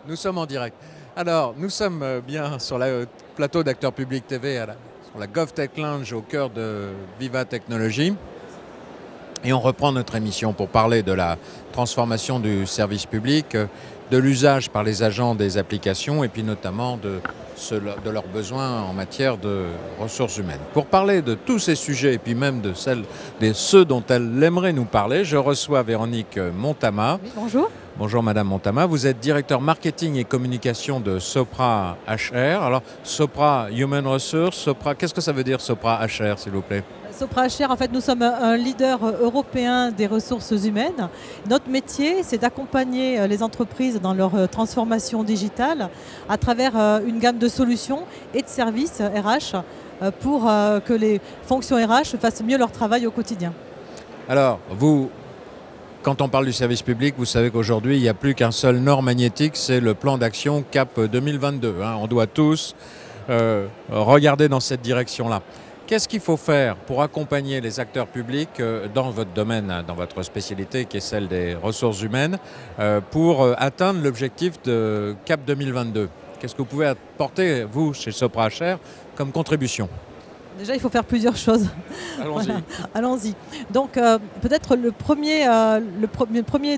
Nous sommes en direct. Alors, nous sommes bien sur le plateau d'Acteurs Publics TV, sur la GovTech Lounge au cœur de Viva Technologies. Et on reprend notre émission pour parler de la transformation du service public, de l'usage par les agents des applications et puis notamment de leurs besoins en matière de ressources humaines. Pour parler de tous ces sujets et puis même de ceux dont elle aimerait nous parler, je reçois Véronique Montama. Oui, bonjour. Bonjour Madame Montama, vous êtes directeur marketing et communication de Sopra HR. Alors Sopra Human Resources, Sopra, qu'est-ce que ça veut dire Sopra HR s'il vous plaît? Sopra HR, en fait, nous sommes un leader européen des ressources humaines. Notre métier, c'est d'accompagner les entreprises dans leur transformation digitale à travers une gamme de solutions et de services RH pour que les fonctions RH fassent mieux leur travail au quotidien. Alors, quand on parle du service public, vous savez qu'aujourd'hui, il n'y a plus qu'un seul nord magnétique, c'est le plan d'action CAP 2022. On doit tous regarder dans cette direction-là. Qu'est-ce qu'il faut faire pour accompagner les acteurs publics dans votre domaine, dans votre spécialité qui est celle des ressources humaines, pour atteindre l'objectif de CAP 2022? Qu'est-ce que vous pouvez apporter, vous, chez Sopra HR, comme contribution? Déjà, il faut faire plusieurs choses. Allons-y. Voilà. Allons-y. Donc, peut-être le premier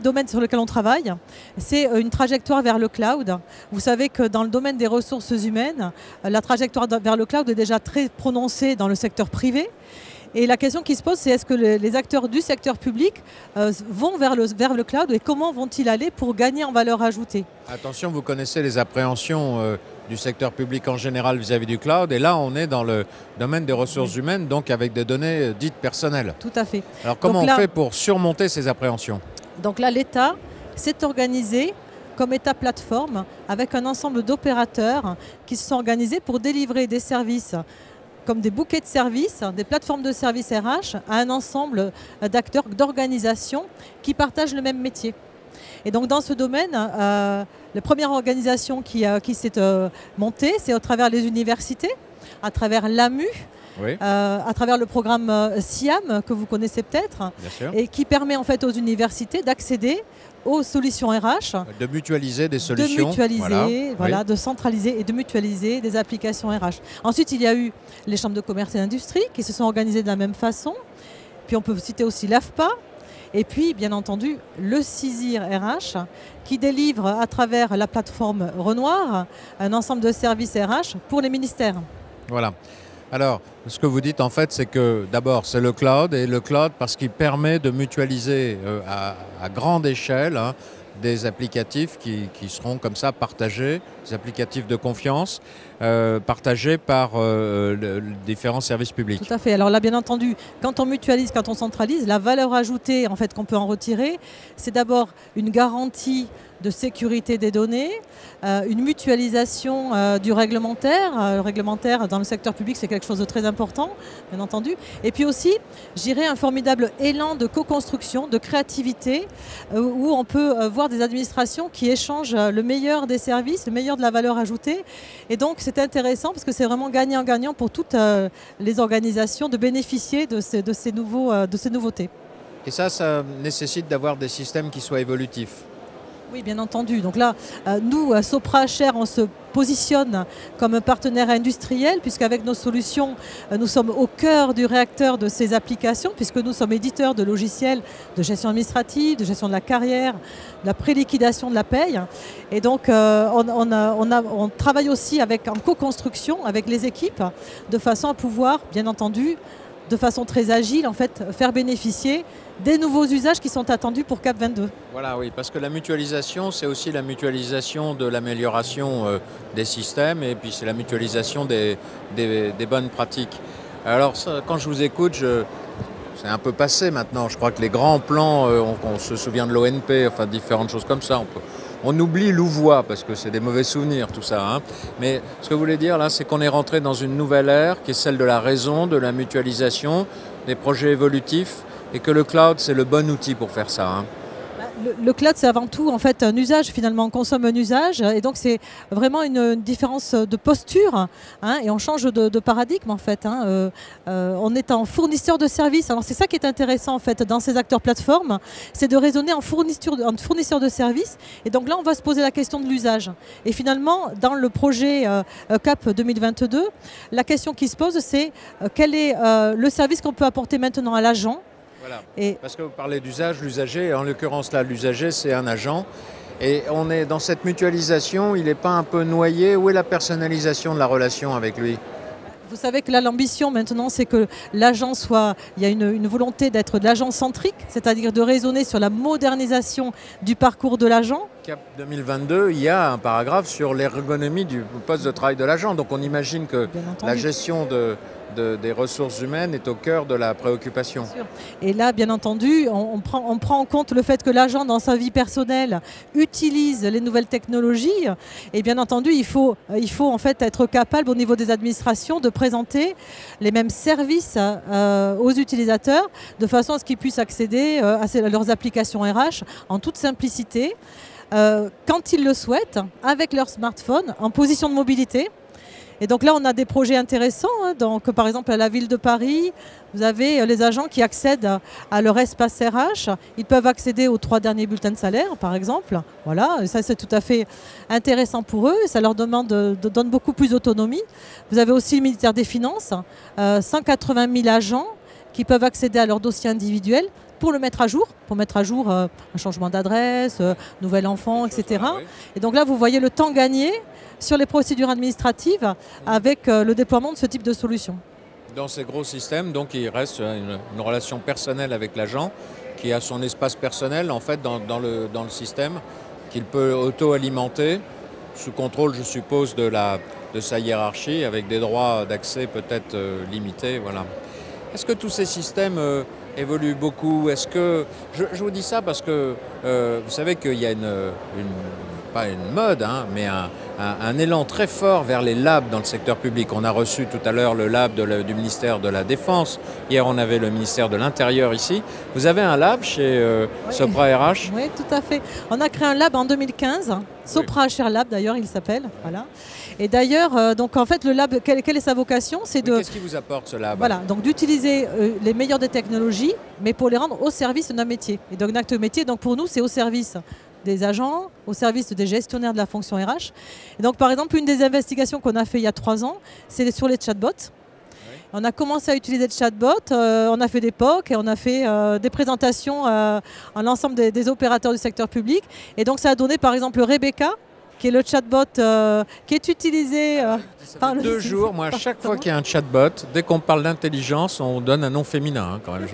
domaine sur lequel on travaille, c'est une trajectoire vers le cloud. Vous savez que dans le domaine des ressources humaines, la trajectoire vers le cloud est déjà très prononcée dans le secteur privé. Et la question qui se pose, c'est est-ce que les acteurs du secteur public vont vers le cloud et comment vont-ils aller pour gagner en valeur ajoutée? Attention, vous connaissez les appréhensions du secteur public en général vis-à-vis du cloud. Et là, on est dans le domaine des ressources humaines, donc avec des données dites personnelles. Tout à fait. Alors, comment on fait pour surmonter ces appréhensions? Donc là, l'État s'est organisé comme État plateforme avec un ensemble d'opérateurs qui se sont organisés pour délivrer des services comme des bouquets de services, des plateformes de services RH à un ensemble d'acteurs, d'organisations qui partagent le même métier. Et donc dans ce domaine, la première organisation qui s'est montée, c'est à travers les universités, à travers l'AMU, oui. À travers le programme SIAM que vous connaissez peut-être, et qui permet en fait aux universités d'accéder aux solutions RH. De mutualiser des solutions. De mutualiser, voilà, oui. De centraliser et de mutualiser des applications RH. Ensuite, il y a eu les chambres de commerce et d'industrie qui se sont organisées de la même façon. Puis on peut citer aussi l'AFPA. Et puis, bien entendu, le CISIR RH qui délivre à travers la plateforme Renoir un ensemble de services RH pour les ministères. Voilà. Alors, ce que vous dites en fait, c'est que d'abord c'est le cloud, et le cloud parce qu'il permet de mutualiser à grande échelle des applicatifs qui seront comme ça partagés, des applicatifs de confiance partagés par différents services publics. Tout à fait. Alors là, bien entendu, quand on mutualise, quand on centralise, la valeur ajoutée en fait qu'on peut en retirer, c'est d'abord une garantie de sécurité des données, une mutualisation du réglementaire. Le réglementaire dans le secteur public, c'est quelque chose de très important, bien entendu. Et puis aussi, je dirais, un formidable élan de co-construction, de créativité, où on peut voir des administrations qui échangent le meilleur des services, le meilleur de la valeur ajoutée. Et donc, c'est intéressant parce que c'est vraiment gagnant-gagnant pour toutes les organisations de bénéficier de ces nouveautés. Et ça nécessite d'avoir des systèmes qui soient évolutifs. Oui, bien entendu. Donc là, nous, à Sopra HR, on se positionne comme un partenaire industriel puisqu'avec nos solutions, nous sommes au cœur du réacteur de ces applications puisque nous sommes éditeurs de logiciels de gestion administrative, de gestion de la carrière, de la préliquidation de la paye. Et donc, on travaille aussi en co-construction avec les équipes de façon à pouvoir, bien entendu, de façon très agile, en fait, faire bénéficier des nouveaux usages qui sont attendus pour CAP 22. Voilà, oui, parce que la mutualisation, c'est aussi la mutualisation de l'amélioration des systèmes et puis c'est la mutualisation des bonnes pratiques. Alors, ça, quand je vous écoute, c'est un peu passé maintenant. Je crois que les grands plans, on se souvient de l'ONP, enfin différentes choses comme ça. On oublie Louvois parce que c'est des mauvais souvenirs tout ça. Mais ce que vous voulez dire là, c'est qu'on est rentré dans une nouvelle ère qui est celle de la raison, de la mutualisation, des projets évolutifs et que le cloud c'est le bon outil pour faire ça. Le cloud, c'est avant tout en fait un usage, finalement, on consomme un usage, et donc c'est vraiment une différence de posture, hein, et on change de paradigme en fait. Hein. On est en fournisseur de services. Alors c'est ça qui est intéressant en fait dans ces acteurs plateformes, c'est de raisonner en fournisseur de services, et donc là on va se poser la question de l'usage. Et finalement, dans le projet CAP 2022, la question qui se pose, c'est quel est le service qu'on peut apporter maintenant à l'agent. Voilà. Parce que vous parlez d'usage, l'usager, en l'occurrence là, l'usager c'est un agent. Et on est dans cette mutualisation, il n'est pas un peu noyé? Où est la personnalisation de la relation avec lui? Vous savez que là, l'ambition maintenant, c'est que l'agent soit... Il y a une volonté d'être de l'agent centrique, c'est-à-dire de raisonner sur la modernisation du parcours de l'agent. CAP 2022, il y a un paragraphe sur l'ergonomie du poste de travail de l'agent. Donc on imagine que la gestion des ressources humaines est au cœur de la préoccupation. Et là, bien entendu, on prend en compte le fait que l'agent, dans sa vie personnelle, utilise les nouvelles technologies. Et bien entendu, il faut en fait être capable, au niveau des administrations, de présenter les mêmes services aux utilisateurs, de façon à ce qu'ils puissent accéder à leurs applications RH en toute simplicité, quand ils le souhaitent, avec leur smartphone, en position de mobilité. Et donc là, on a des projets intéressants. Hein. Donc, par exemple, à la ville de Paris, vous avez les agents qui accèdent à leur espace RH. Ils peuvent accéder aux 3 derniers bulletins de salaire, par exemple. Voilà, et ça, c'est tout à fait intéressant pour eux. Ça leur donne beaucoup plus d'autonomie. Vous avez aussi le ministère des Finances, 180 000 agents qui peuvent accéder à leur dossier individuel pour le mettre à jour, un changement d'adresse, nouvel enfant, etc. Et donc là, vous voyez le temps gagné sur les procédures administratives avec le déploiement de ce type de solution. Dans ces gros systèmes, donc il reste une relation personnelle avec l'agent qui a son espace personnel en fait dans le système qu'il peut auto-alimenter sous contrôle, je suppose, de sa hiérarchie avec des droits d'accès peut-être limités. Voilà. Est-ce que tous ces systèmes évoluent beaucoup? Est-ce que je vous dis ça parce que vous savez qu'il y a pas une mode, hein, mais un élan très fort vers les labs dans le secteur public. On a reçu tout à l'heure le lab du ministère de la Défense. Hier, on avait le ministère de l'Intérieur ici. Vous avez un lab chez Sopra RH? Oui, tout à fait. On a créé un lab en 2015. Sopra HR Lab, d'ailleurs, il s'appelle. Voilà. Et d'ailleurs, donc en fait, le lab, quelle est sa vocation? C'est de... Qu'est-ce qui vous apporte ce lab? Voilà, donc d'utiliser les meilleures des technologies, mais pour les rendre au service d'un métier. Et donc d'acte métier, donc pour nous, c'est au service des agents, au service des gestionnaires de la fonction RH. Et donc par exemple, une des investigations qu'on a fait il y a 3 ans, c'est sur les chatbots. Oui. On a commencé à utiliser le chatbot, on a fait des POC et on a fait des présentations à l'ensemble des opérateurs du secteur public. Et donc ça a donné par exemple Rebecca, qui est le chatbot qui est utilisé par 2 jours. Moi, à chaque fois qu'il y a un chatbot, dès qu'on parle d'intelligence, on donne un nom féminin. Hein, quand même.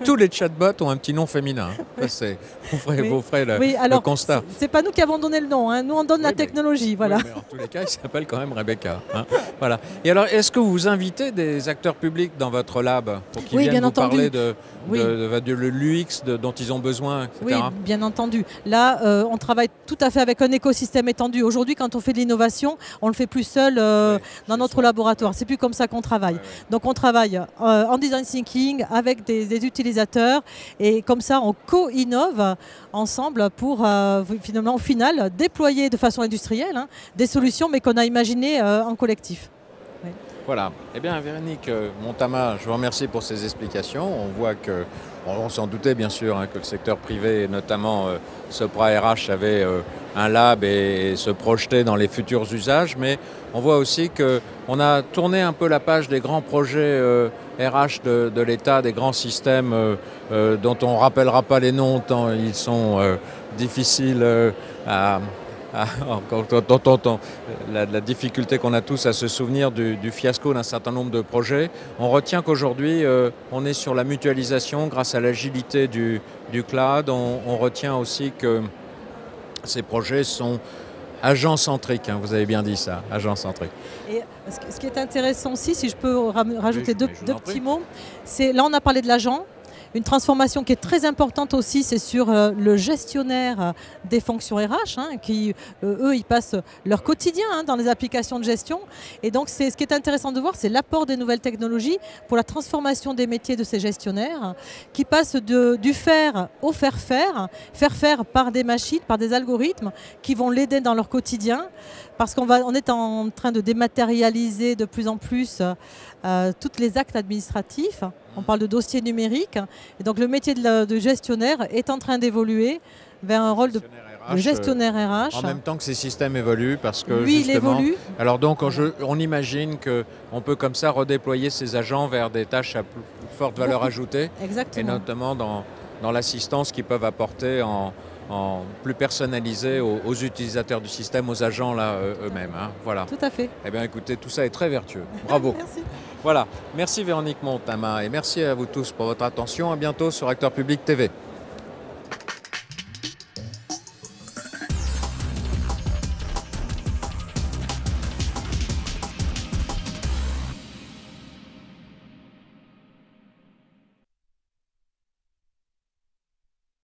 Tous les chatbots ont un petit nom féminin. Hein. Ça, vous ferez le constat. C'est pas nous qui avons donné le nom. Hein. Nous, on donne la technologie. Voilà. Oui, mais en tous les cas, il s'appelle quand même Rebecca. Hein. Voilà. Et alors, est-ce que vous invitez des acteurs publics dans votre lab pour qu'ils viennent vous parler de l'UX dont ils ont besoin, etc. Oui, bien entendu. Là, on travaille tout à fait avec un écosystème étendu. Aujourd'hui, quand on fait de l'innovation, on ne le fait plus seul dans notre laboratoire. C'est plus comme ça qu'on travaille. Donc, on travaille en design thinking avec des utilisateurs et comme ça, on co-innove ensemble pour finalement, au final, déployer de façon industrielle des solutions, mais qu'on a imaginées en collectif. Oui. Voilà. Eh bien, Véronique Montama, je vous remercie pour ces explications. On voit que, on s'en doutait bien sûr, que le secteur privé, notamment Sopra RH, avait un lab et se projetait dans les futurs usages, mais on voit aussi qu'on a tourné un peu la page des grands projets RH de l'État, des grands systèmes dont on ne rappellera pas les noms tant ils sont difficiles la difficulté qu'on a tous à se souvenir du fiasco d'un certain nombre de projets. On retient qu'aujourd'hui, on est sur la mutualisation grâce à l'agilité du cloud. On retient aussi que ces projets sont agent-centriques, hein, vous avez bien dit ça, agent-centrique. Et ce qui est intéressant aussi, si je peux rajouter deux petits mots, c'est là on a parlé de l'agent. Une transformation qui est très importante aussi, c'est sur le gestionnaire des fonctions RH, qui, eux, ils passent leur quotidien dans les applications de gestion. Et donc, ce qui est intéressant de voir, c'est l'apport des nouvelles technologies pour la transformation des métiers de ces gestionnaires, qui passent du faire au faire faire par des machines, par des algorithmes qui vont l'aider dans leur quotidien. Parce qu'on est en train de dématérialiser de plus en plus tous les actes administratifs. On parle de dossiers numériques. Et donc le métier de gestionnaire est en train d'évoluer vers un rôle de gestionnaire RH. En même temps que ces systèmes évoluent, parce que oui, justement... il évolue. Alors donc on imagine qu'on peut comme ça redéployer ces agents vers des tâches à plus forte valeur ajoutée. Exactement. Et notamment dans l'assistance qu'ils peuvent apporter en plus personnalisé aux utilisateurs du système, aux agents eux-mêmes. Voilà. Tout à fait. Eh bien écoutez, tout ça est très vertueux. Bravo. Merci. Voilà. Merci Véronique Montama et merci à vous tous pour votre attention. À bientôt sur Acteur Public TV.